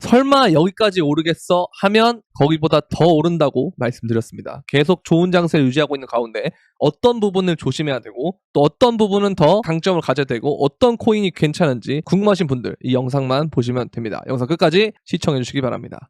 설마 여기까지 오르겠어 하면 거기보다 더 오른다고 말씀드렸습니다. 계속 좋은 장세를 유지하고 있는 가운데 어떤 부분을 조심해야 되고 또 어떤 부분은 더 강점을 가져야 되고 어떤 코인이 괜찮은지 궁금하신 분들 이 영상만 보시면 됩니다. 영상 끝까지 시청해 주시기 바랍니다.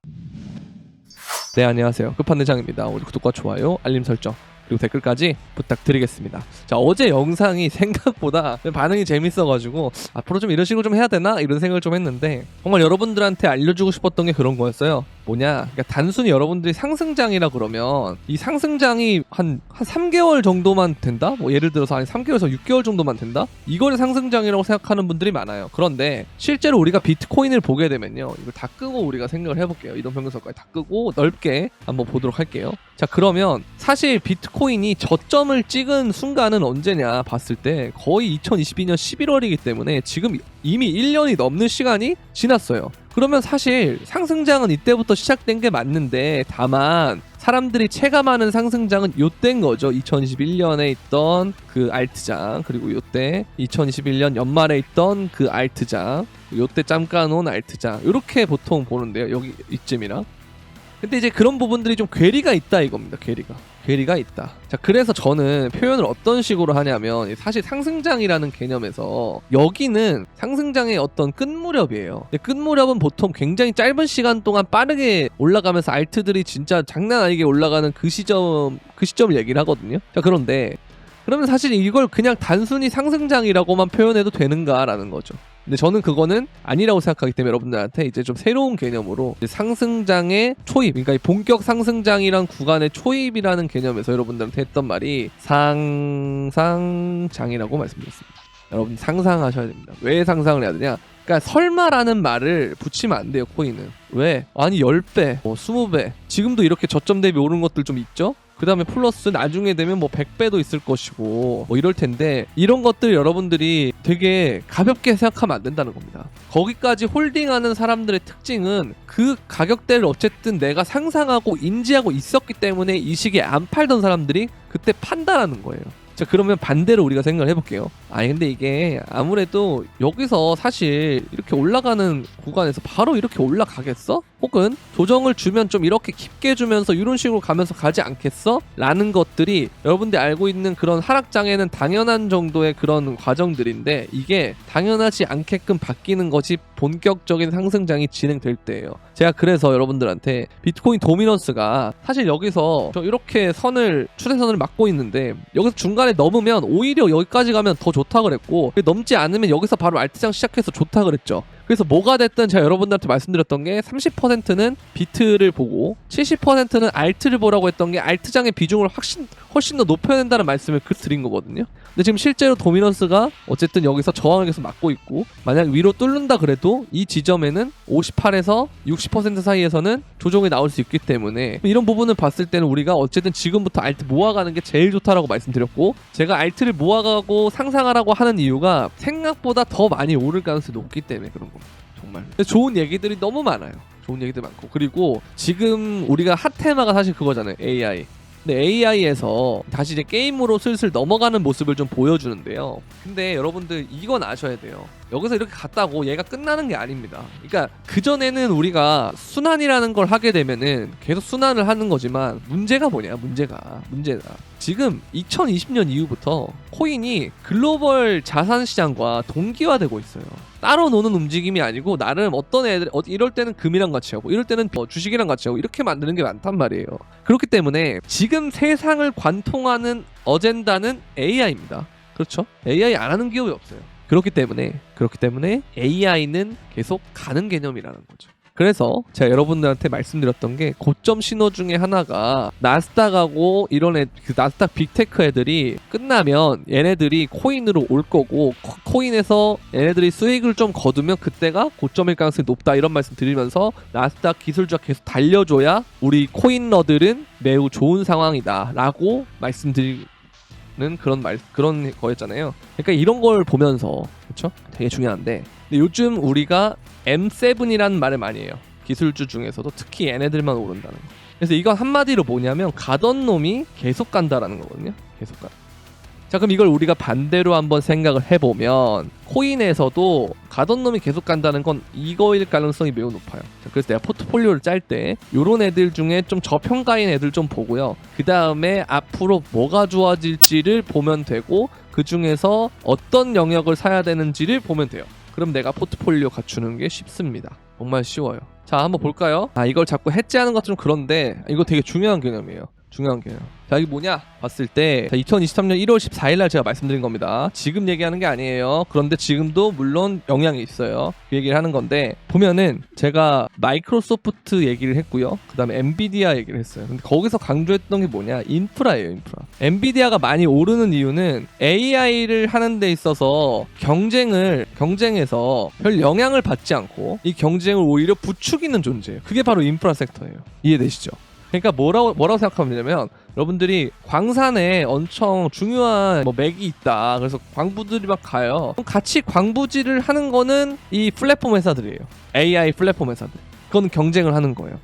네, 안녕하세요. 끝판대장입니다. 우리 구독과 좋아요, 알림 설정 그리고 댓글까지 부탁드리겠습니다. 자, 어제 영상이 생각보다 반응이 재밌어가지고 앞으로 좀 이런 식으로 좀 해야 되나? 이런 생각을 좀 했는데 정말 여러분들한테 알려주고 싶었던 게 그런 거였어요. 뭐냐? 그러니까 단순히 여러분들이 상승장이라 그러면 이 상승장이 한 3개월 정도만 된다? 뭐 예를 들어서 한 3개월에서 6개월 정도만 된다? 이걸 상승장이라고 생각하는 분들이 많아요. 그런데 실제로 우리가 비트코인을 보게 되면요, 이걸 다 끄고 우리가 생각을 해볼게요. 이동평균선까지 다 끄고 넓게 한번 보도록 할게요. 자, 그러면 사실 비트코인이 저점을 찍은 순간은 언제냐 봤을 때 거의 2022년 11월이기 때문에 지금 이미 1년이 넘는 시간이 지났어요. 그러면 사실 상승장은 이때부터 시작된 게 맞는데 다만 사람들이 체감하는 상승장은 요때인 거죠. 2021년에 있던 그 알트장, 그리고 요때 2021년 연말에 있던 그 알트장, 요때 잠깐 온 알트장, 이렇게 보통 보는데요. 여기 이쯤이랑. 근데 이제 그런 부분들이 좀 괴리가 있다 이겁니다. 괴리가 있다. 자, 그래서 저는 표현을 어떤 식으로 하냐면 사실 상승장이라는 개념에서 여기는 상승장의 어떤 끝무렵이에요. 끝무렵은 보통 굉장히 짧은 시간 동안 빠르게 올라가면서 알트들이 진짜 장난 아니게 올라가는 그 시점을 얘기를 하거든요. 자, 그런데 그러면 사실 이걸 그냥 단순히 상승장이라고만 표현해도 되는가라는 거죠. 근데 저는 그거는 아니라고 생각하기 때문에 여러분들한테 이제 좀 새로운 개념으로 이제 상승장의 초입, 그러니까 이 본격 상승장이란 구간의 초입이라는 개념에서 여러분들한테 했던 말이 상상장이라고 말씀드렸습니다. 여러분 상상하셔야 됩니다. 왜 상상을 해야 되냐? 그러니까 설마라는 말을 붙이면 안 돼요, 코인은. 왜? 아니 10배, 20배 지금도 이렇게 저점 대비 오른 것들 좀 있죠? 그 다음에 플러스 나중에 되면 뭐 100배도 있을 것이고 뭐 이럴 텐데 이런 것들 여러분들이 되게 가볍게 생각하면 안 된다는 겁니다. 거기까지 홀딩하는 사람들의 특징은 그 가격대를 어쨌든 내가 상상하고 인지하고 있었기 때문에 이 시기에 안 팔던 사람들이 그때 판다라는 거예요. 자, 그러면 반대로 우리가 생각을 해볼게요. 아니 근데 이게 아무래도 여기서 사실 이렇게 올라가는 구간에서 바로 이렇게 올라가겠어? 혹은 조정을 주면 좀 이렇게 깊게 주면서 이런 식으로 가면서 가지 않겠어? 라는 것들이 여러분들이 알고 있는 그런 하락장에는 당연한 정도의 그런 과정들인데 이게 당연하지 않게끔 바뀌는 것이 본격적인 상승장이 진행될 때예요. 제가 그래서 여러분들한테 비트코인 도미넌스가 사실 여기서 저 이렇게 추세선을 막고 있는데 여기서 중간에 넘으면 오히려 여기까지 가면 더 좋다 그랬고 넘지 않으면 여기서 바로 알트장 시작해서 좋다 그랬죠. 그래서 뭐가 됐든 제가 여러분들한테 말씀드렸던 게 30%는 비트를 보고 70%는 알트를 보라고 했던 게 알트장의 비중을 훨씬 더 높여야 된다는 말씀을 드린 거거든요. 근데 지금 실제로 도미넌스가 어쨌든 여기서 저항을 계속 막고 있고 만약 위로 뚫는다 그래도 이 지점에는 58에서 60% 사이에서는 조정이 나올 수 있기 때문에 이런 부분을 봤을 때는 우리가 어쨌든 지금부터 알트 모아가는 게 제일 좋다라고 말씀드렸고 제가 알트를 모아가고 상상하라고 하는 이유가 생각보다 더 많이 오를 가능성이 높기 때문에 그런 겁니다. 정말 좋은 얘기들이 너무 많아요. 좋은 얘기들 많고 그리고 지금 우리가 핫 테마가 사실 그거잖아요. AI. 근데 AI에서 다시 이제 게임으로 슬슬 넘어가는 모습을 좀 보여주는데요. 근데 여러분들 이건 아셔야 돼요. 여기서 이렇게 갔다고 얘가 끝나는 게 아닙니다. 그러니까 그전에는 우리가 순환이라는 걸 하게 되면은 계속 순환을 하는 거지만 문제가 뭐냐? 문제가 지금 2020년 이후부터 코인이 글로벌 자산 시장과 동기화되고 있어요. 따로 노는 움직임이 아니고 나름 어떤 애들 이럴 때는 금이랑 같이 하고 이럴 때는 주식이랑 같이 하고 이렇게 만드는 게 많단 말이에요. 그렇기 때문에 지금 세상을 관통하는 어젠다는 AI입니다. 그렇죠? AI 안 하는 기업이 없어요. 그렇기 때문에 AI는 계속 가는 개념이라는 거죠. 그래서 제가 여러분들한테 말씀드렸던 게 고점 신호 중에 하나가 나스닥하고 이런 그 나스닥 빅테크 애들이 끝나면 얘네들이 코인으로 올 거고 코인에서 얘네들이 수익을 좀 거두면 그때가 고점일 가능성이 높다 이런 말씀 드리면서 나스닥 기술주가 계속 달려줘야 우리 코인러들은 매우 좋은 상황이다 라고 말씀드리는 그런 거였잖아요. 그러니까 이런 걸 보면서 그렇죠? 되게 중요한데 근데 요즘 우리가 M7이라는 말을 많이 해요. 기술주 중에서도 특히 얘네들만 오른다는 거. 그래서 이건 한마디로 뭐냐면 가던 놈이 계속 간다라는 거거든요. 계속 가. 자, 그럼 이걸 우리가 반대로 한번 생각을 해보면 코인에서도 가던 놈이 계속 간다는 건 이거일 가능성이 매우 높아요. 자, 그래서 내가 포트폴리오를 짤 때 요런 애들 중에 좀 저평가인 애들 좀 보고요. 그 다음에 앞으로 뭐가 좋아질지를 보면 되고 그 중에서 어떤 영역을 사야 되는지를 보면 돼요. 그럼 내가 포트폴리오 갖추는 게 쉽습니다. 정말 쉬워요. 자, 한번 볼까요? 이걸 자꾸 해지하는 것도 좀 그런데 이거 되게 중요한 개념이에요. 중요한 개념. 자, 이게 뭐냐 봤을 때 2023년 1월 14일 날 제가 말씀드린 겁니다. 지금 얘기하는 게 아니에요. 그런데 지금도 물론 영향이 있어요. 그 얘기를 하는 건데 보면은 제가 마이크로소프트 얘기를 했고요. 그 다음에 엔비디아 얘기를 했어요. 근데 거기서 강조했던 게 뭐냐, 인프라예요. 인프라. 엔비디아가 많이 오르는 이유는 AI를 하는 데 있어서 경쟁에서 별 영향을 받지 않고 이 경쟁을 오히려 부추기는 존재예요. 그게 바로 인프라 섹터예요. 이해되시죠? 그러니까 뭐라고 생각하면 되냐면, 여러분들이 광산에 엄청 중요한 맥이 있다. 그래서 광부들이 막 가요. 그럼 같이 광부질을 하는 거는 이 플랫폼 회사들이에요. AI 플랫폼 회사들. 그건 경쟁을 하는 거예요.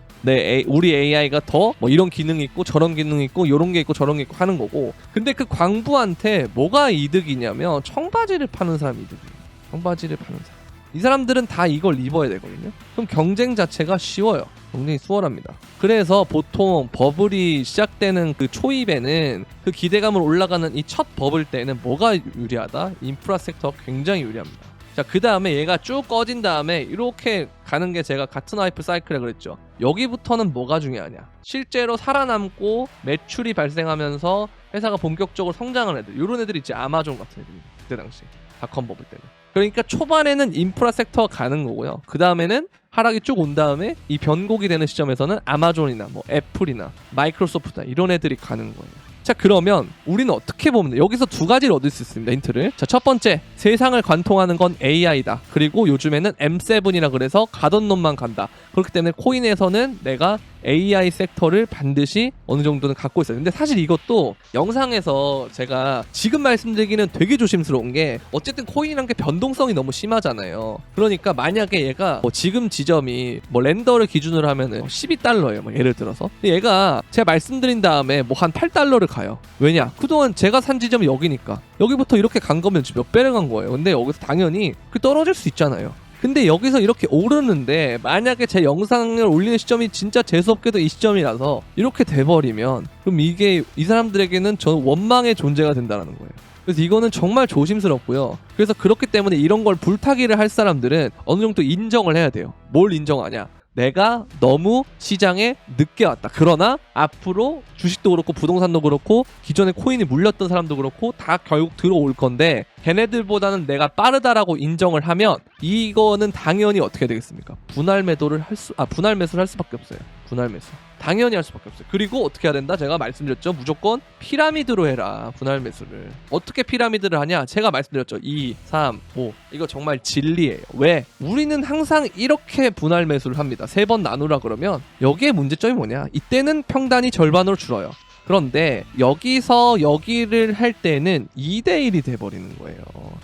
우리 AI가 더 이런 기능이 있고 저런 기능이 있고 요런 게 있고 저런 게 있고 하는 거고. 근데 그 광부한테 뭐가 이득이냐면 청바지를 파는 사람이 이득이에요. 청바지를 파는 사람. 이 사람들은 다 이걸 입어야 되거든요. 그럼 경쟁 자체가 쉬워요. 굉장히 수월합니다. 그래서 보통 버블이 시작되는 그 초입에는 그 기대감을 올라가는 이 첫 버블 때는 뭐가 유리하다? 인프라 섹터가 굉장히 유리합니다. 자, 그 다음에 얘가 쭉 꺼진 다음에 이렇게 가는 게 제가 같은 하이프 사이클에 그랬죠. 여기부터는 뭐가 중요하냐? 실제로 살아남고 매출이 발생하면서 회사가 본격적으로 성장하는 애들, 이런 애들이 있지. 아마존 같은 애들이 그때 당시 닷컴 버블 때는. 그러니까 초반에는 인프라 섹터가 가는 거고요. 그 다음에는 하락이 쭉 온 다음에 이 변곡이 되는 시점에서는 아마존이나 애플이나 마이크로소프트나 이런 애들이 가는 거예요. 자, 그러면 우리는 어떻게 보면 돼? 여기서 두 가지를 얻을 수 있습니다. 힌트를. 자, 첫 번째, 세상을 관통하는 건 AI다. 그리고 요즘에는 M7이라 그래서 가던 놈만 간다. 그렇기 때문에 코인에서는 내가 AI 섹터를 반드시 어느 정도는 갖고 있어요. 근데 사실 이것도 영상에서 제가 지금 말씀드리기는 되게 조심스러운 게, 어쨌든 코인이란 게 변동성이 너무 심하잖아요. 그러니까 만약에 얘가 지금 지점이 렌더를 기준으로 하면은 $12예요. 예를 들어서. 근데 얘가 제가 말씀드린 다음에 한 $8를 가요. 왜냐? 그동안 제가 산 지점이 여기니까. 여기부터 이렇게 간 거면 몇 배를 간 거예요. 근데 여기서 당연히 떨어질 수 있잖아요. 근데 여기서 이렇게 오르는데 만약에 제 영상을 올리는 시점이 진짜 재수없게도 이 시점이라서 이렇게 돼버리면, 그럼 이게 이 사람들에게는 저는 원망의 존재가 된다는 거예요. 그래서 이거는 정말 조심스럽고요. 그래서 그렇기 때문에 이런 걸 불타기를 할 사람들은 어느 정도 인정을 해야 돼요. 뭘 인정하냐? 내가 너무 시장에 늦게 왔다. 그러나 앞으로 주식도 그렇고 부동산도 그렇고 기존에 코인이 물렸던 사람도 그렇고 다 결국 들어올 건데, 걔네들보다는 내가 빠르다라고 인정을 하면 이거는 당연히 어떻게 되겠습니까? 분할 매수를 할 수밖에 없어요. 분할 매수. 당연히 할 수밖에 없어요. 그리고 어떻게 해야 된다? 제가 말씀드렸죠. 무조건 피라미드로 해라. 분할 매수를. 어떻게 피라미드를 하냐? 제가 말씀드렸죠. 2, 3, 5. 이거 정말 진리예요. 왜? 우리는 항상 이렇게 분할 매수를 합니다. 3번 나누라 그러면 여기에 문제점이 뭐냐? 이때는 평단이 절반으로 줄어요. 그런데 여기서 여기를 할 때는 2대1이 돼버리는 거예요.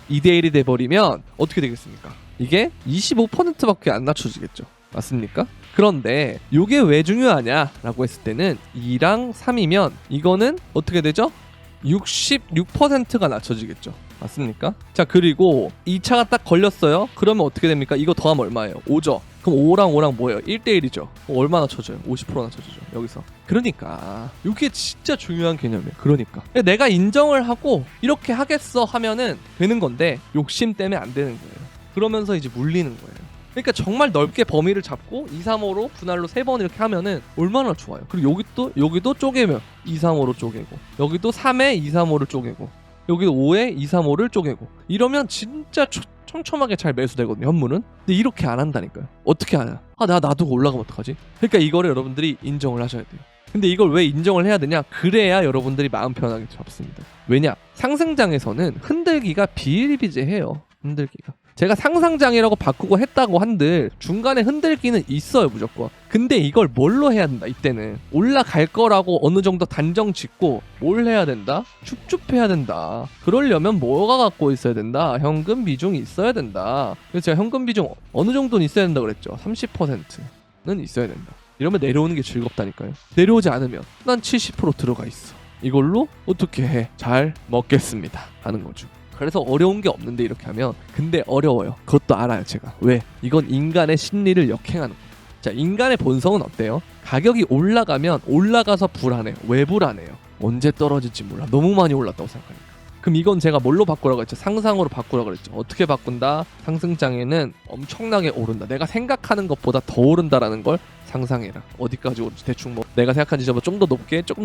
2대1이 돼버리면 어떻게 되겠습니까? 이게 25%밖에 안 낮춰지겠죠. 맞습니까? 그런데 이게 왜 중요하냐라고 했을 때는 2랑 3이면 이거는 어떻게 되죠? 66%가 낮춰지겠죠. 맞습니까? 자, 그리고 2차가 딱 걸렸어요. 그러면 어떻게 됩니까? 이거 더하면 얼마예요? 5죠. 그럼 5랑 뭐예요? 1대1이죠. 얼마나 쳐져요? 50%나 쳐지죠. 여기서. 그러니까 이게 진짜 중요한 개념이에요. 그러니까 내가 인정을 하고 이렇게 하겠어 하면은 되는 건데, 욕심 때문에 안 되는 거예요. 그러면서 이제 물리는 거예요. 그러니까 정말 넓게 범위를 잡고 2, 3, 5로 분할로 3번 이렇게 하면은 얼마나 좋아요. 그리고 여기도 쪼개면 2, 3, 5로 쪼개고, 여기도 3에 2, 3, 5를 쪼개고, 여기도 5에 2, 3, 5를 쪼개고, 이러면 진짜 촘촘하게 잘 매수되거든요, 현물은. 근데 이렇게 안 한다니까요. 어떻게 하냐? 내가 놔두고 올라가면 어떡하지? 그러니까 이거를 여러분들이 인정을 하셔야 돼요. 근데 이걸 왜 인정을 해야 되냐? 그래야 여러분들이 마음 편하게 잡습니다. 왜냐? 상승장에서는 흔들기가 비일비재해요. 흔들기가. 제가 상상장이라고 바꾸고 했다고 한들 중간에 흔들기는 있어요, 무조건. 근데 이걸 뭘로 해야 된다? 이때는 올라갈 거라고 어느 정도 단정 짓고 뭘 해야 된다? 춥춥해야 된다. 그러려면 뭐가 갖고 있어야 된다? 현금 비중이 있어야 된다. 그래서 제가 현금 비중 어느 정도는 있어야 된다 그랬죠. 30%는 있어야 된다. 이러면 내려오는 게 즐겁다니까요. 내려오지 않으면 난 70% 들어가 있어. 이걸로 어떻게 해? 잘 먹겠습니다 하는 거죠. 그래서 어려운 게 없는데 이렇게 하면, 근데 어려워요. 그것도 알아요 제가. 왜? 이건 인간의 심리를 역행하는 거예요. 자, 인간의 본성은 어때요? 가격이 올라가면 올라가서 불안해요. 왜 불안해요? 언제 떨어질지 몰라. 너무 많이 올랐다고 생각하니까. 그럼 이건 제가 뭘로 바꾸라고 했죠? 상상으로 바꾸라고 그랬죠. 어떻게 바꾼다? 상승장에는 엄청나게 오른다. 내가 생각하는 것보다 더 오른다라는 걸 상상해라. 어디까지 오른지 대충 뭐 내가 생각한 지점보다 좀 더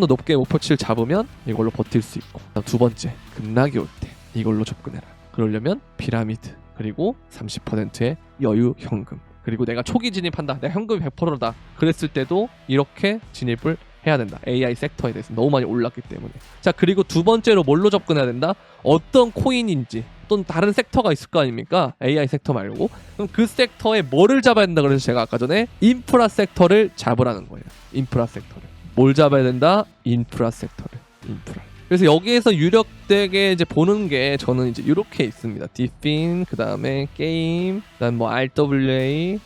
높게 목표치를 잡으면 이걸로 버틸 수 있고. 두 번째, 급락이 올 때 이걸로 접근해라. 그러려면 피라미드, 그리고 30%의 여유 현금, 그리고 내가 초기 진입한다. 내가 현금이 100%다. 그랬을 때도 이렇게 진입을 해야 된다. AI 섹터에 대해서 너무 많이 올랐기 때문에. 자, 그리고 두 번째로 뭘로 접근해야 된다? 어떤 코인인지 또는 다른 섹터가 있을 거 아닙니까? AI 섹터 말고. 그럼 그 섹터에 뭐를 잡아야 된다 그래서 제가 아까 전에 인프라 섹터를 잡으라는 거예요. 인프라 섹터를. 뭘 잡아야 된다? 인프라 섹터를. 인프라. 그래서 여기에서 유력되게 이제 보는 게 저는 이제 이렇게 있습니다. 디핀, 그 다음에 게임, 그다음 뭐 RWA,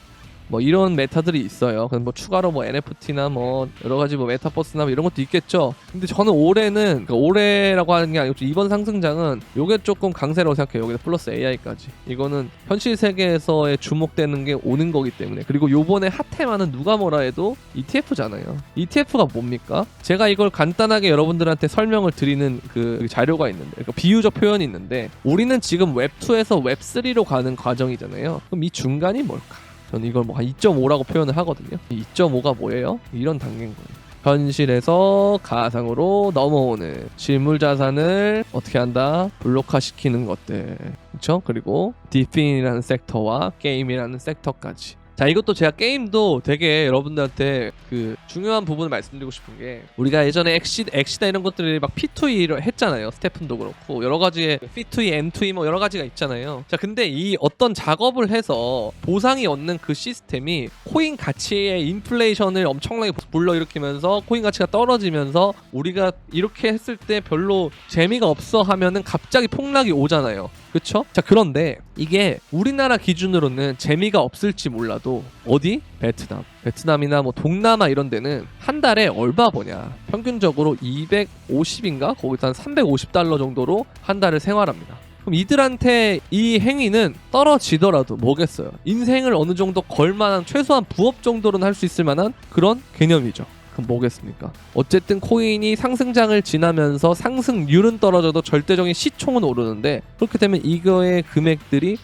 뭐 이런 메타들이 있어요. 그럼 뭐 추가로 뭐 NFT나 뭐 여러 가지 뭐 메타버스나 뭐 이런 것도 있겠죠. 근데 저는 올해는, 그러니까 올해라고 하는 게 아니고 이번 상승장은 요게 조금 강세라고 생각해요. 여기다 플러스 AI까지. 이거는 현실 세계에서의 주목되는 게 오는 거기 때문에. 그리고 요번에 핫템하는 누가 뭐라 해도 ETF잖아요. ETF가 뭡니까? 제가 이걸 간단하게 여러분들한테 설명을 드리는 그 자료가 있는데, 그러니까 비유적 표현이 있는데, 우리는 지금 웹2에서 웹3로 가는 과정이잖아요. 그럼 이 중간이 뭘까? 저는 이걸 뭐 한 2.5라고 표현을 하거든요. 이 2.5가 뭐예요? 이런 단계인 거예요. 현실에서 가상으로 넘어오는 실물 자산을 어떻게 한다? 블록화시키는 것들. 그렇죠? 그리고 디핀이라는 섹터와 게임이라는 섹터까지. 자, 이것도 제가 게임도 되게 여러분들한테 그 중요한 부분을 말씀드리고 싶은 게, 우리가 예전에 엑시다 이런 것들이 막 P2E를 했잖아요. 스테픈도 그렇고 여러 가지의 P2E, M2E 뭐 여러 가지가 있잖아요. 자, 근데 이 어떤 작업을 해서 보상이 얻는 그 시스템이 코인 가치의 인플레이션을 엄청나게 불러일으키면서 코인 가치가 떨어지면서 우리가 이렇게 했을 때 별로 재미가 없어 하면은 갑자기 폭락이 오잖아요. 그쵸? 자, 그런데 이게 우리나라 기준으로는 재미가 없을지 몰라도 어디? 베트남이나 뭐 동남아 이런 데는 한 달에 얼마 버냐? 평균적으로 250인가? 거기서 한 350달러 정도로 한 달을 생활합니다. 그럼 이들한테 이 행위는 떨어지더라도 뭐겠어요? 인생을 어느 정도 걸만한 최소한 부업 정도는 할 수 있을 만한 그런 개념이죠. 그럼 뭐겠습니까? 어쨌든 코인이 상승장을 지나면서 상승률은 떨어져도 절대적인 시총은 오르는데, 그렇게 되면 이거의 금액들이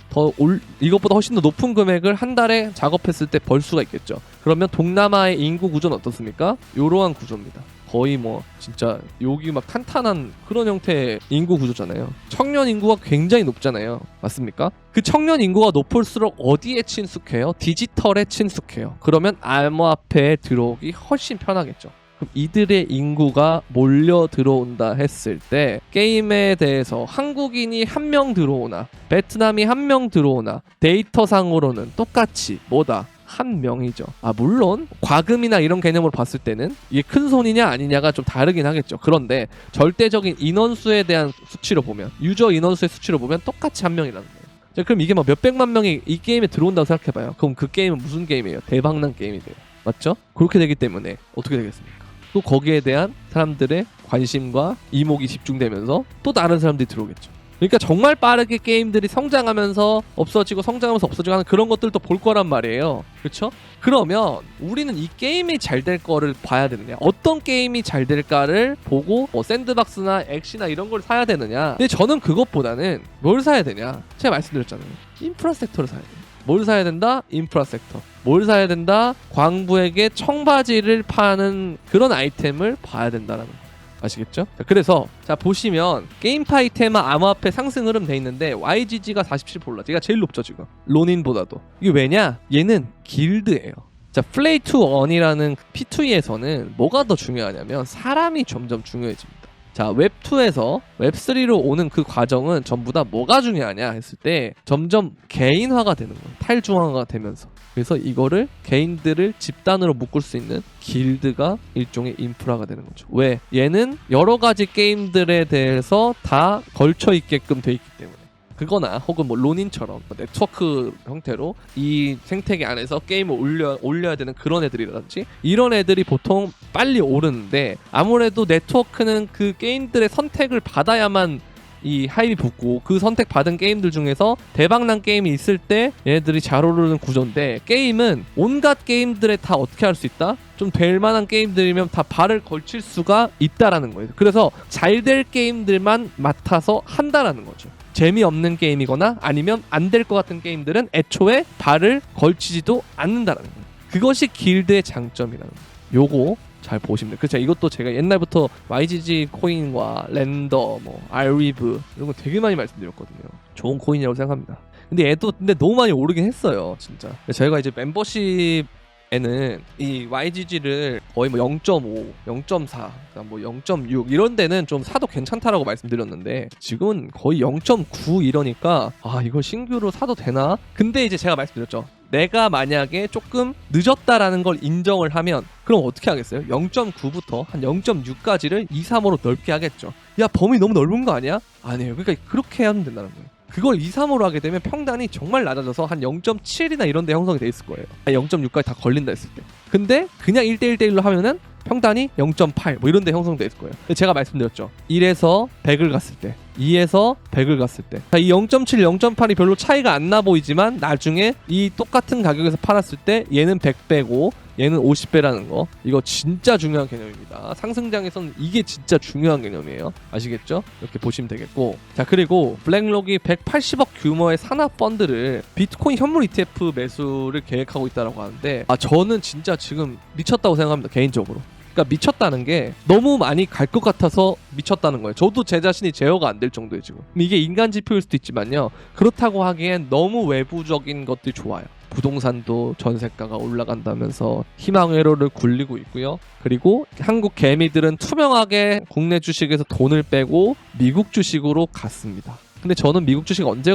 이것보다 훨씬 더 높은 금액을 한 달에 작업했을 때 벌 수가 있겠죠. 그러면 동남아의 인구 구조는 어떻습니까? 이러한 구조입니다. 거의 뭐 진짜 여기 막 탄탄한 그런 형태의 인구 구조잖아요. 청년 인구가 굉장히 높잖아요. 맞습니까? 그 청년 인구가 높을수록 어디에 친숙해요? 디지털에 친숙해요. 그러면 암호화폐에 들어오기 훨씬 편하겠죠. 그럼 이들의 인구가 몰려 들어온다 했을 때 게임에 대해서 한국인이 한 명 들어오나 베트남이 한 명 들어오나 데이터상으로는 똑같이 뭐다? 한 명이죠. 물론 과금이나 이런 개념으로 봤을 때는 이게 큰 손이냐 아니냐가 좀 다르긴 하겠죠. 그런데 절대적인 인원수에 대한 수치로 보면, 유저 인원수의 수치로 보면 똑같이 한 명이라는 거예요. 자, 그럼 이게 막 몇백만 명이 이 게임에 들어온다고 생각해봐요. 그럼 그 게임은 무슨 게임이에요? 대박난 게임이 돼요. 맞죠? 그렇게 되기 때문에 어떻게 되겠습니까? 또 거기에 대한 사람들의 관심과 이목이 집중되면서 또 다른 사람들이 들어오겠죠. 그러니까 정말 빠르게 게임들이 성장하면서 없어지고 성장하면서 없어지고 하는 그런 것들도 볼 거란 말이에요. 그렇죠? 그러면 우리는 이 게임이 잘 될 거를 봐야 되느냐, 어떤 게임이 잘 될까를 보고 뭐 샌드박스나 엑시나 이런 걸 사야 되느냐. 근데 저는 그것보다는 뭘 사야 되냐, 제가 말씀드렸잖아요. 인프라 섹터를 사야 돼요. 뭘 사야 된다? 인프라 섹터. 뭘 사야 된다? 광부에게 청바지를 파는 그런 아이템을 봐야 된다라는 거예요. 아시겠죠? 자, 그래서 자 보시면 게임파이 테마 암호화폐 상승 흐름 돼 있는데 YGG가 47% 올라. 얘가 제일 높죠 지금. 로닌보다도. 이게 왜냐? 얘는 길드예요. 자, 플레이 투 언이라는 P2E에서는 뭐가 더 중요하냐면 사람이 점점 중요해집니다. 자, 웹2에서 웹3로 오는 그 과정은 전부 다 뭐가 중요하냐 했을 때 점점 개인화가 되는 거예요. 탈중앙화가 되면서. 그래서 이거를 개인들을 집단으로 묶을 수 있는 길드가 일종의 인프라가 되는 거죠. 왜? 얘는 여러 가지 게임들에 대해서 다 걸쳐 있게끔 돼 있기 때문에. 그거나 혹은 뭐 로닌처럼 네트워크 형태로 이 생태계 안에서 게임을 올려야 되는 그런 애들이라든지 이런 애들이 보통 빨리 오르는데 아무래도 네트워크는 그 게임들의 선택을 받아야만 이 하입이 붙고 그 선택 받은 게임들 중에서 대박난 게임이 있을 때 얘네들이 잘 오르는 구조인데 게임은 온갖 게임들에 다 어떻게 할 수 있다? 좀 될 만한 게임들이면 다 발을 걸칠 수가 있다라는 거예요. 그래서 잘 될 게임들만 맡아서 한다라는 거죠. 재미없는 게임이거나 아니면 안 될 것 같은 게임들은 애초에 발을 걸치지도 않는다라는 거예요. 그것이 길드의 장점이라는 거예요. 요거 잘 보시면 돼요. 그렇죠. 이것도 제가 옛날부터 YGG 코인과 랜더, 뭐 알리브 이런 거 되게 많이 말씀드렸거든요. 좋은 코인이라고 생각합니다. 근데 너무 많이 오르긴 했어요, 진짜. 저희가 이제 멤버십에는 이 YGG를 거의 뭐 0.5, 0.4, 뭐 0.6 이런 데는 좀 사도 괜찮다라고 말씀드렸는데 지금은 거의 0.9 이러니까 아 이걸 신규로 사도 되나? 근데 이제 제가 말씀드렸죠. 내가 만약에 조금 늦었다라는 걸 인정을 하면 그럼 어떻게 하겠어요? 0.9부터 한 0.6까지를 2, 3으로 넓게 하겠죠. 야 범위 너무 넓은 거 아니야? 아니에요. 그러니까 그렇게 하면 된다는 거예요. 그걸 2, 3으로 하게 되면 평단이 정말 낮아져서 한 0.7이나 이런 데 형성이 돼 있을 거예요. 0.6까지 다 걸린다 했을 때. 근데 그냥 1대1대1로 하면은 평단이 0.8 뭐 이런 데 형성돼 있을 거예요. 제가 말씀드렸죠. 1에서 100을 갔을 때 2에서 100을 갔을 때 이 0.7, 0.8이 별로 차이가 안 나 보이지만 나중에 이 똑같은 가격에서 팔았을 때 얘는 100배고 얘는 50배라는 거 이거 진짜 중요한 개념입니다. 상승장에서는 이게 진짜 중요한 개념이에요. 아시겠죠? 이렇게 보시면 되겠고 자 그리고 블랙록이 180억 규모의 산업 펀드를 비트코인 현물 ETF 매수를 계획하고 있다고 하는데 저는 진짜 지금 미쳤다고 생각합니다. 개인적으로. 그러니까 미쳤다는 게 너무 많이 갈 것 같아서 미쳤다는 거예요. 저도 제 자신이 제어가 안 될 정도예요 지금. 이게 인간 지표일 수도 있지만요. 그렇다고 하기엔 너무 외부적인 것들이 좋아요. 부동산도 전세가가 올라간다면서 희망 회로를 굴리고 있고요. 그리고 한국 개미들은 투명하게 국내 주식에서 돈을 빼고 미국 주식으로 갔습니다. 근데 저는 미국 주식 언제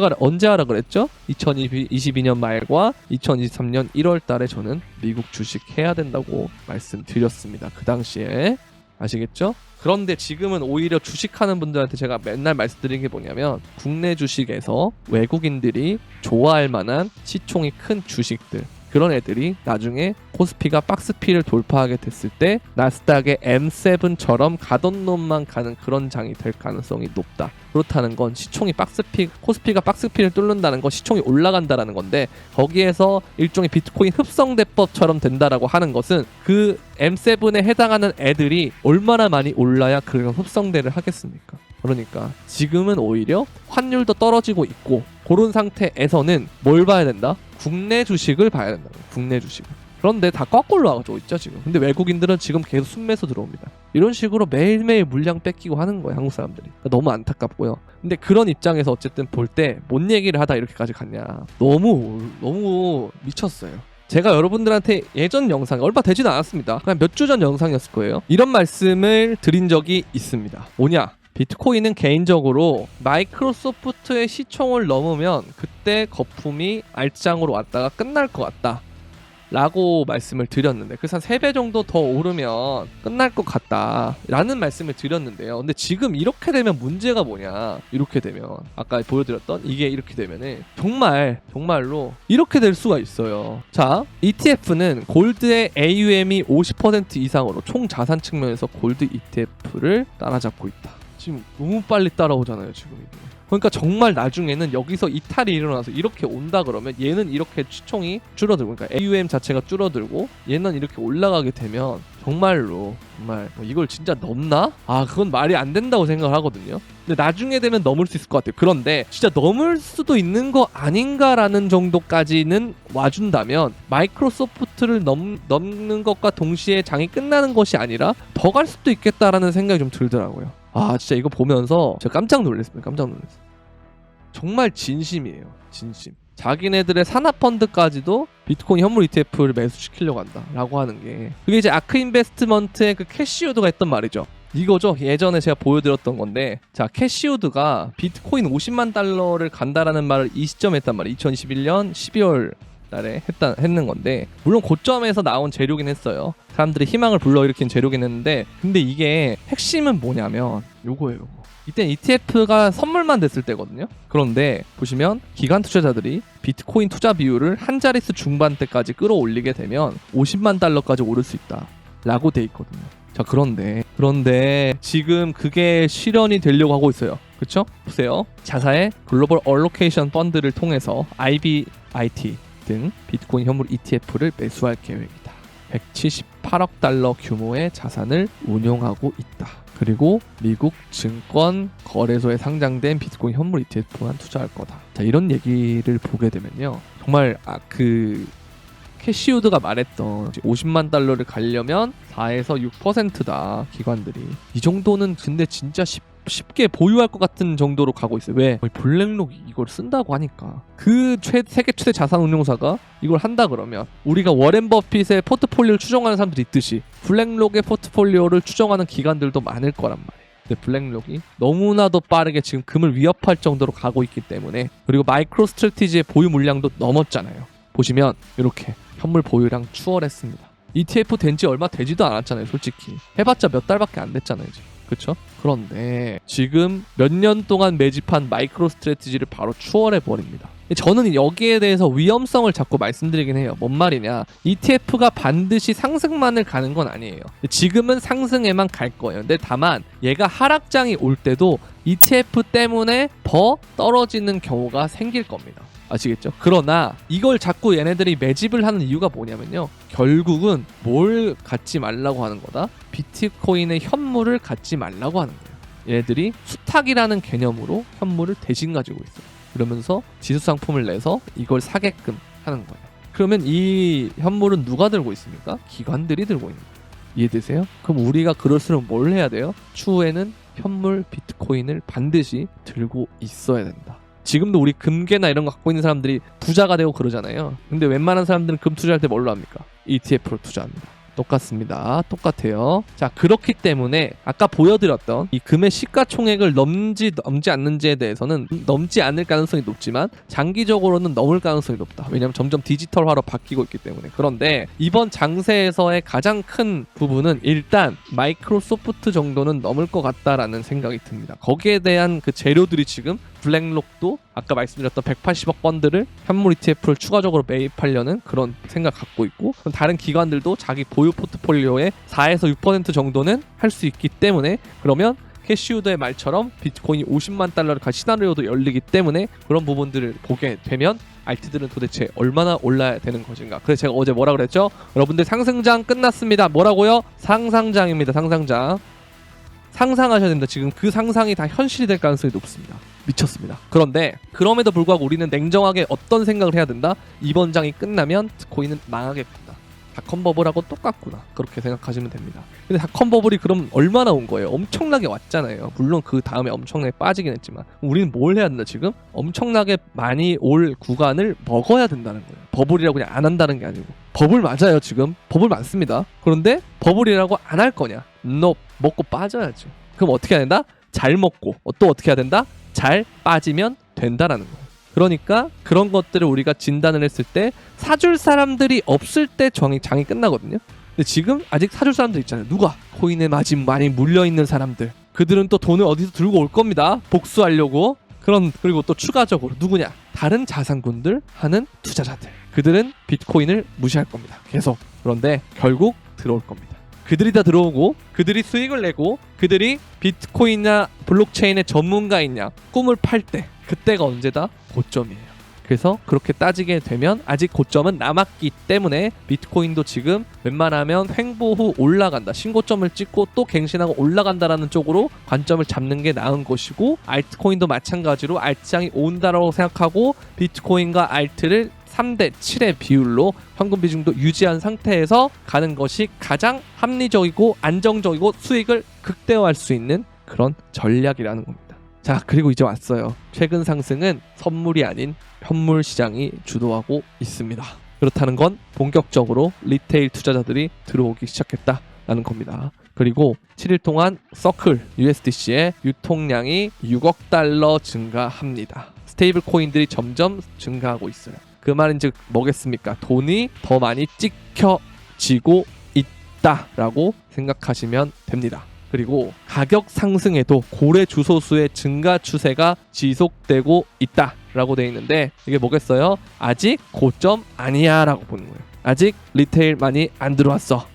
하라 그랬죠? 2022년 말과 2023년 1월 달에 저는 미국 주식 해야 된다고 말씀드렸습니다. 그 당시에. 아시겠죠? 그런데 지금은 오히려 주식하는 분들한테 제가 맨날 말씀드린 게 뭐냐면 국내 주식에서 외국인들이 좋아할 만한 시총이 큰 주식들 그런 애들이 나중에 코스피가 박스피를 돌파하게 됐을 때 나스닥의 M7처럼 가던 놈만 가는 그런 장이 될 가능성이 높다. 그렇다는 건 시총이 코스피가 박스피를 뚫는다는 건 시총이 올라간다라는 건데 거기에서 일종의 비트코인 흡성대법처럼 된다라고 하는 것은 그 M7에 해당하는 애들이 얼마나 많이 올라야 그런 흡성대를 하겠습니까? 그러니까 지금은 오히려 환율도 떨어지고 있고 그런 상태에서는 뭘 봐야 된다? 국내 주식을 봐야 된다. 국내 주식을. 그런데 다 거꾸로 하고 있죠 지금. 근데 외국인들은 지금 계속 순매수 들어옵니다. 이런 식으로 매일매일 물량 뺏기고 하는 거예요 한국 사람들이. 그러니까 너무 안타깝고요. 근데 그런 입장에서 어쨌든 볼 때 뭔 얘기를 하다 이렇게까지 갔냐. 너무 미쳤어요. 제가 여러분들한테 예전 영상 얼마 되지도 않았습니다. 그냥 몇 주 전 영상이었을 거예요. 이런 말씀을 드린 적이 있습니다. 뭐냐? 비트코인은 개인적으로 마이크로소프트의 시총을 넘으면 그때 거품이 알짱으로 왔다가 끝날 것 같다 라고 말씀을 드렸는데 그래서 한 3배 정도 더 오르면 끝날 것 같다 라는 말씀을 드렸는데요. 근데 지금 이렇게 되면 문제가 뭐냐, 이렇게 되면 아까 보여드렸던 이게 이렇게 되면은 정말로 이렇게 될 수가 있어요. 자, ETF는 골드의 AUM이 50% 이상으로 총 자산 측면에서 골드 ETF를 따라잡고 있다. 지금 너무 빨리 따라오잖아요 지금 이게. 그러니까 정말 나중에는 여기서 이탈이 일어나서 이렇게 온다 그러면 얘는 이렇게 시총이 줄어들고 그러니까 AUM 자체가 줄어들고 얘는 이렇게 올라가게 되면 정말 뭐 이걸 진짜 넘나? 그건 말이 안 된다고 생각을 하거든요. 근데 나중에 되면 넘을 수 있을 것 같아요. 그런데 진짜 넘을 수도 있는 거 아닌가라는 정도까지는 와준다면 마이크로소프트를 넘는 것과 동시에 장이 끝나는 것이 아니라 더 갈 수도 있겠다라는 생각이 좀 들더라고요. 진짜 이거 보면서 제가 깜짝 놀랐습니다. 정말 진심이에요. 진심. 자기네들의 산업펀드까지도 비트코인 현물 ETF를 매수시키려고 한다라고 하는 게 그게 이제 아크 인베스트먼트의 그 캐시우드가 했던 말이죠. 이거죠. 예전에 제가 보여드렸던 건데 자, 캐시우드가 비트코인 50만 달러를 간다라는 말을 이 시점에 했단 말이에요. 2021년 12월 달에 했는 건데 물론 고점에서 나온 재료긴 했어요. 사람들이 희망을 불러일으킨 재료긴 했는데 근데 이게 핵심은 뭐냐면 요거예요. 이때 ETF가 선물만 됐을 때거든요. 그런데 보시면 기관 투자자들이 비트코인 투자 비율을 한 자릿수 중반대까지 끌어올리게 되면 50만 달러까지 오를 수 있다 라고 돼 있거든요. 자, 그런데 지금 그게 실현이 되려고 하고 있어요. 그쵸? 보세요. 자사의 글로벌 얼로케이션 펀드를 통해서 IBIT 등 비트코인 현물 ETF를 매수할 계획이다. 178억 달러 규모의 자산을 운용하고 있다. 그리고 미국 증권 거래소에 상장된 비트코인 현물 ETF만 투자할 거다. 자, 이런 얘기를 보게 되면요, 정말 캐시우드가 말했던 50만 달러를 가려면 4에서 6%다 기관들이. 이 정도는 근데 진짜 쉽게 보유할 것 같은 정도로 가고 있어요. 왜? 블랙록이 이걸 쓴다고 하니까. 그 세계 최대 자산 운용사가 이걸 한다 그러면 우리가 워렌 버핏의 포트폴리오를 추정하는 사람들이 있듯이 블랙록의 포트폴리오를 추정하는 기관들도 많을 거란 말이에요. 근데 블랙록이 너무나도 빠르게 지금 금을 위협할 정도로 가고 있기 때문에, 그리고 마이크로 스트래티지의 보유 물량도 넘었잖아요. 보시면 이렇게 현물 보유량 추월했습니다. ETF 된 지 얼마 되지도 않았잖아요. 솔직히 해봤자 몇 달밖에 안 됐잖아요 지금. 그쵸? 그런데 지금 몇 년 동안 매집한 마이크로 스트래티지를 바로 추월해버립니다. 저는 여기에 대해서 위험성을 자꾸 말씀드리긴 해요. 뭔 말이냐, ETF가 반드시 상승만을 가는 건 아니에요. 지금은 상승에만 갈 거예요. 근데 다만 얘가 하락장이 올 때도 ETF 때문에 더 떨어지는 경우가 생길 겁니다. 아시겠죠? 그러나 이걸 자꾸 얘네들이 매집을 하는 이유가 뭐냐면요, 결국은 뭘 갖지 말라고 하는 거다? 비트코인의 현물을 갖지 말라고 하는 거예요. 얘네들이 수탁이라는 개념으로 현물을 대신 가지고 있어요. 그러면서 지수상품을 내서 이걸 사게끔 하는 거예요. 그러면 이 현물은 누가 들고 있습니까? 기관들이 들고 있는 거예요. 이해되세요? 그럼 우리가 그럴수록 뭘 해야 돼요? 추후에는 현물 비트코인을 반드시 들고 있어야 된다. 지금도 우리 금괴나 이런 거 갖고 있는 사람들이 부자가 되고 그러잖아요. 근데 웬만한 사람들은 금 투자할 때 뭘로 합니까? ETF로 투자합니다. 똑같습니다. 똑같아요. 자, 그렇기 때문에 아까 보여드렸던 이 금의 시가총액을 넘지 않는지에 대해서는 넘지 않을 가능성이 높지만 장기적으로는 넘을 가능성이 높다. 왜냐하면 점점 디지털화로 바뀌고 있기 때문에. 그런데 이번 장세에서의 가장 큰 부분은 일단 마이크로소프트 정도는 넘을 것 같다라는 생각이 듭니다. 거기에 대한 그 재료들이 지금 블랙록도 아까 말씀드렸던 180억 펀드를 현물 ETF를 추가적으로 매입하려는 그런 생각 갖고 있고, 다른 기관들도 자기 보유 포트폴리오의 4에서 6% 정도는 할 수 있기 때문에, 그러면 캐시우드의 말처럼 비트코인이 50만 달러를 갈 시나리오도 열리기 때문에 그런 부분들을 보게 되면 알트들은 도대체 얼마나 올라야 되는 것인가. 그래서 제가 어제 뭐라 그랬죠? 여러분들 상승장 끝났습니다. 뭐라고요? 상상장입니다. 상상장. 상상하셔야 됩니다. 지금 그 상상이 다 현실이 될 가능성이 높습니다. 미쳤습니다. 그런데 그럼에도 불구하고 우리는 냉정하게 어떤 생각을 해야 된다? 이번 장이 끝나면 비트코인은 망하겠구나. 닷컴 버블하고 똑같구나. 그렇게 생각하시면 됩니다. 근데 닷컴 버블이 그럼 얼마나 온 거예요? 엄청나게 왔잖아요. 물론 그 다음에 엄청나게 빠지긴 했지만 우리는 뭘 해야 된다 지금? 엄청나게 많이 올 구간을 먹어야 된다는 거예요. 버블이라고 그냥 안 한다는 게 아니고. 버블 맞아요 지금. 버블 많습니다. 그런데 버블이라고 안 할 거냐? No. 먹고 빠져야지. 그럼 어떻게 해야 된다? 잘 먹고. 또 어떻게 해야 된다? 잘 빠지면 된다라는 거예요. 그러니까 그런 것들을 우리가 진단을 했을 때 사줄 사람들이 없을 때 장이 끝나거든요. 근데 지금 아직 사줄 사람들 있잖아요. 누가? 코인에 많이 물려있는 사람들. 그들은 또 돈을 어디서 들고 올 겁니다. 복수하려고. 그리고 또 추가적으로 누구냐? 다른 자산군들 하는 투자자들. 그들은 비트코인을 무시할 겁니다. 계속. 그런데 결국 들어올 겁니다. 그들이 다 들어오고 그들이 수익을 내고 그들이 비트코인이나 블록체인의 전문가이냐 꿈을 팔 때, 그때가 언제다? 고점이에요. 그래서 그렇게 따지게 되면 아직 고점은 남았기 때문에 비트코인도 지금 웬만하면 횡보 후 올라간다, 신고점을 찍고 또 갱신하고 올라간다라는 쪽으로 관점을 잡는 게 나은 것이고, 알트코인도 마찬가지로 알트장이 온다라고 생각하고 비트코인과 알트를 3대 7의 비율로 현금 비중도 유지한 상태에서 가는 것이 가장 합리적이고 안정적이고 수익을 극대화할 수 있는 그런 전략이라는 겁니다. 자, 그리고 이제 왔어요. 최근 상승은 선물이 아닌 현물 시장이 주도하고 있습니다. 그렇다는 건 본격적으로 리테일 투자자들이 들어오기 시작했다라는 겁니다. 그리고 7일 동안 서클 USDC의 유통량이 6억 달러 증가합니다. 스테이블 코인들이 점점 증가하고 있어요. 그 말은 즉 뭐겠습니까? 돈이 더 많이 찍혀지고 있다라고 생각하시면 됩니다. 그리고 가격 상승에도 고래 주소수의 증가 추세가 지속되고 있다라고 되어 있는데 이게 뭐겠어요? 아직 고점 아니야 라고 보는 거예요. 아직 리테일 많이 안 들어왔어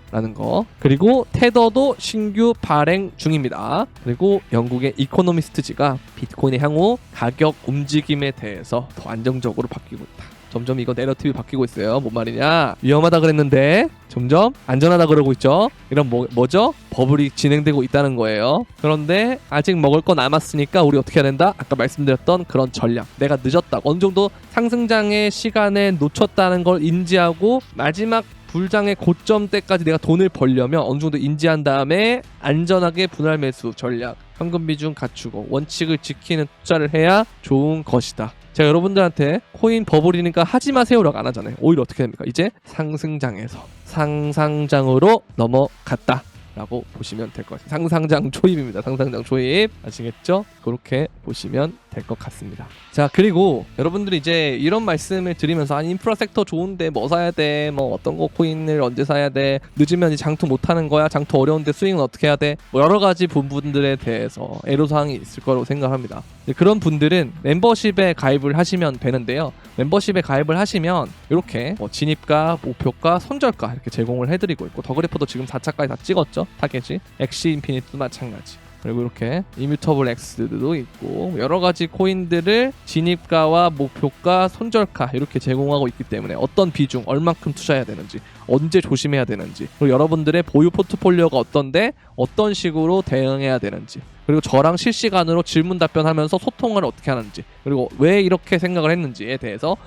라는 거. 그리고 테더도 신규 발행 중입니다. 그리고 영국의 이코노미스트지가 비트코인의 향후 가격 움직임에 대해서 더 안정적으로 바뀌고 있다. 점점 이거 내러티브 바뀌고 있어요. 뭔 말이냐? 위험하다 그랬는데 점점 안전하다 그러고 있죠. 이런 뭐죠? 버블이 진행되고 있다는 거예요. 그런데 아직 먹을 거 남았으니까 우리 어떻게 해야 된다? 아까 말씀드렸던 그런 전략. 내가 늦었다. 어느 정도 상승장의 시간에 놓쳤다는 걸 인지하고 마지막 불장의 고점 때까지 내가 돈을 벌려면 어느 정도 인지한 다음에 안전하게 분할 매수 전략, 현금 비중 갖추고 원칙을 지키는 투자를 해야 좋은 것이다. 제가 여러분들한테 코인 버블이니까 하지 마세요라고 안 하잖아요. 오히려 어떻게 됩니까? 이제 상승장에서 상상장으로 넘어갔다 라고 보시면 될 것 같아요. 상상장 초입입니다. 상상장 초입. 아시겠죠? 그렇게 보시면 될 것 같습니다. 자, 그리고 여러분들이 이제 이런 말씀을 드리면서 아니 인프라 섹터 좋은데 뭐 사야 돼? 뭐 어떤 거 코인을 언제 사야 돼? 늦으면 이제 장투 못 하는 거야? 장투 어려운데 스윙은 어떻게 해야 돼? 뭐 여러 가지 부분들에 대해서 애로사항이 있을 거라고 생각합니다. 그런 분들은 멤버십에 가입을 하시면 되는데요. 멤버십에 가입을 하시면 이렇게 뭐 진입가, 목표가, 손절가 이렇게 제공을 해드리고 있고 더그래퍼도 지금 4차까지 다 찍었죠. 타겟이 엑시 인피니트도 마찬가지. 그리고 이렇게 이뮤터블 X도 있고 여러 가지 코인들을 진입가와 목표가, 손절가 이렇게 제공하고 있기 때문에 어떤 비중, 얼만큼 투자해야 되는지, 언제 조심해야 되는지, 그리고 여러분들의 보유 포트폴리오가 어떤데 어떤 식으로 대응해야 되는지, 그리고 저랑 실시간으로 질문 답변하면서 소통을 어떻게 하는지, 그리고 왜 이렇게 생각을 했는지에 대해서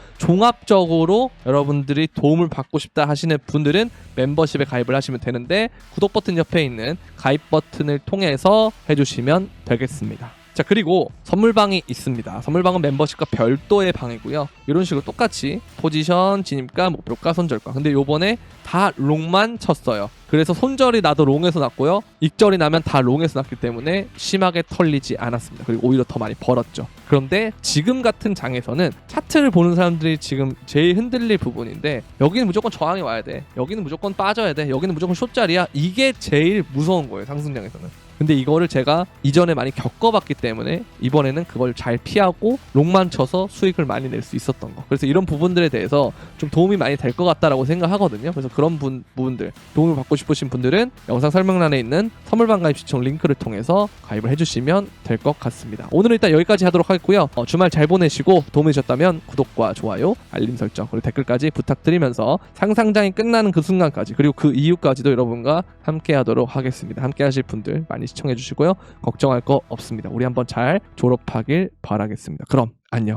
종합적으로 여러분들이 도움을 받고 싶다 하시는 분들은 멤버십에 가입을 하시면 되는데 구독 버튼 옆에 있는 가입 버튼을 통해서 해주시면 되겠습니다. 자, 그리고 선물방이 있습니다. 선물방은 멤버십과 별도의 방이고요. 이런 식으로 똑같이 포지션, 진입가, 목표가, 손절가. 근데 요번에 다 롱만 쳤어요. 그래서 손절이 나도 롱에서 났고요. 익절이 나면 다 롱에서 났기 때문에 심하게 털리지 않았습니다. 그리고 오히려 더 많이 벌었죠. 그런데 지금 같은 장에서는 차트를 보는 사람들이 지금 제일 흔들릴 부분인데 여기는 무조건 저항이 와야 돼. 여기는 무조건 빠져야 돼. 여기는 무조건 숏자리야. 이게 제일 무서운 거예요. 상승장에서는. 근데 이거를 제가 이전에 많이 겪어봤기 때문에 이번에는 그걸 잘 피하고 롱만 쳐서 수익을 많이 낼 수 있었던 거. 그래서 이런 부분들에 대해서 좀 도움이 많이 될 것 같다라고 생각하거든요. 그래서 그런 부분들 도움을 받고 싶으신 분들은 영상 설명란에 있는 선물방 가입 시청 링크를 통해서 가입을 해주시면 될 것 같습니다. 오늘은 일단 여기까지 하도록 하겠고요. 주말 잘 보내시고 도움이 되셨다면 구독과 좋아요, 알림 설정, 그리고 댓글까지 부탁드리면서 상상장이 끝나는 그 순간까지 그리고 그 이후까지도 여러분과 함께 하도록 하겠습니다. 함께 하실 분들 많이 시청해 주시고요. 걱정할 거 없습니다. 우리 한번 잘 졸업하길 바라겠습니다. 그럼 안녕.